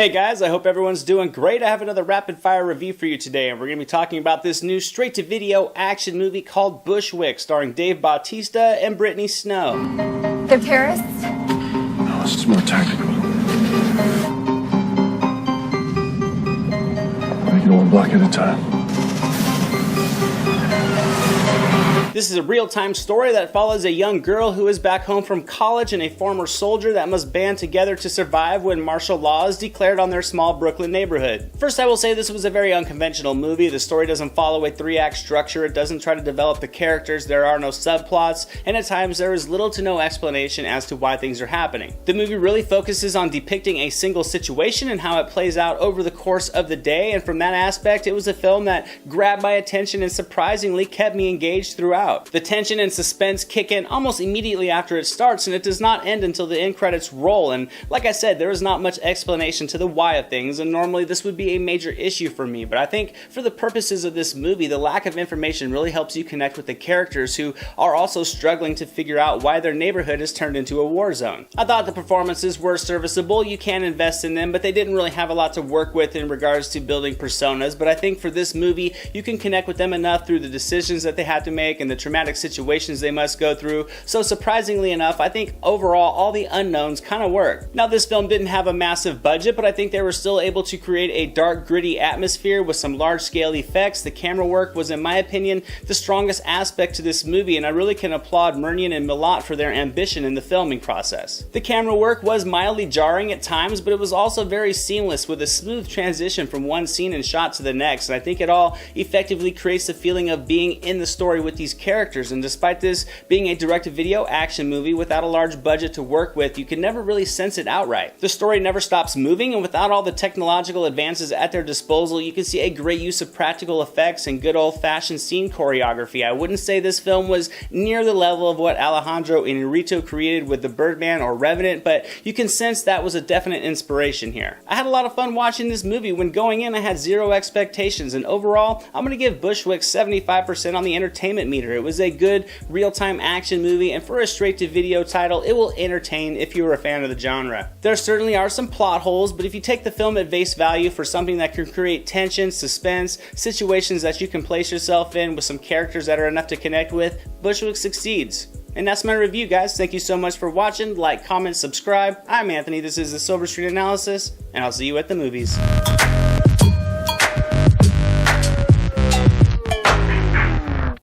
Hey guys, I hope everyone's doing great. I have another rapid fire review for you today, and we're going to be talking about this new straight-to-video action movie called Bushwick, starring Dave Bautista and Brittany Snow. They're terrorists? No, this is more tactical. Make it one block at a time. This is a real-time story that follows a young girl who is back home from college and a former soldier that must band together to survive when martial law is declared on their small Brooklyn neighborhood. First, I will say this was a very unconventional movie. The story doesn't follow a three-act structure, it doesn't try to develop the characters, there are no subplots, and at times there is little to no explanation as to why things are happening. The movie really focuses on depicting a single situation and how it plays out over the course of the day, and from that aspect, it was a film that grabbed my attention and surprisingly kept me engaged throughout. The tension and suspense kick in almost immediately after it starts, and it does not end until the end credits roll, and like I said, there is not much explanation to the why of things, and normally this would be a major issue for me, but I think for the purposes of this movie, the lack of information really helps you connect with the characters who are also struggling to figure out why their neighborhood is turned into a war zone. I thought the performances were serviceable, you can invest in them, but they didn't really have a lot to work with in regards to building personas, but I think for this movie, you can connect with them enough through the decisions that they had to make and the traumatic situations they must go through, so surprisingly enough, I think overall all the unknowns kind of work. Now this film didn't have a massive budget, but I think they were still able to create a dark, gritty atmosphere with some large-scale effects. The camera work was, in my opinion, the strongest aspect to this movie, and I really can applaud Murnyan and Milat for their ambition in the filming process. The camera work was mildly jarring at times, but it was also very seamless with a smooth transition from one scene and shot to the next, and I think it all effectively creates the feeling of being in the story with these characters. And despite this being a direct-to-video action movie without a large budget to work with, you can never really sense it outright. The story never stops moving, and without all the technological advances at their disposal, you can see a great use of practical effects and good old-fashioned scene choreography. I wouldn't say this film was near the level of what Alejandro Inarritu created with The Birdman or Revenant, but you can sense that was a definite inspiration here. I had a lot of fun watching this movie. When going in, I had zero expectations, and overall, I'm going to give Bushwick 75% on the entertainment meter. It was a good real-time action movie, and for a straight-to-video title, it will entertain if you're a fan of the genre. There certainly are some plot holes, but if you take the film at face value for something that can create tension, suspense, situations that you can place yourself in with some characters that are enough to connect with, Bushwick succeeds. And that's my review, guys. Thank you so much for watching. Like, comment, subscribe. I'm Anthony. This is the SilverScreen Analysis, and I'll see you at the movies.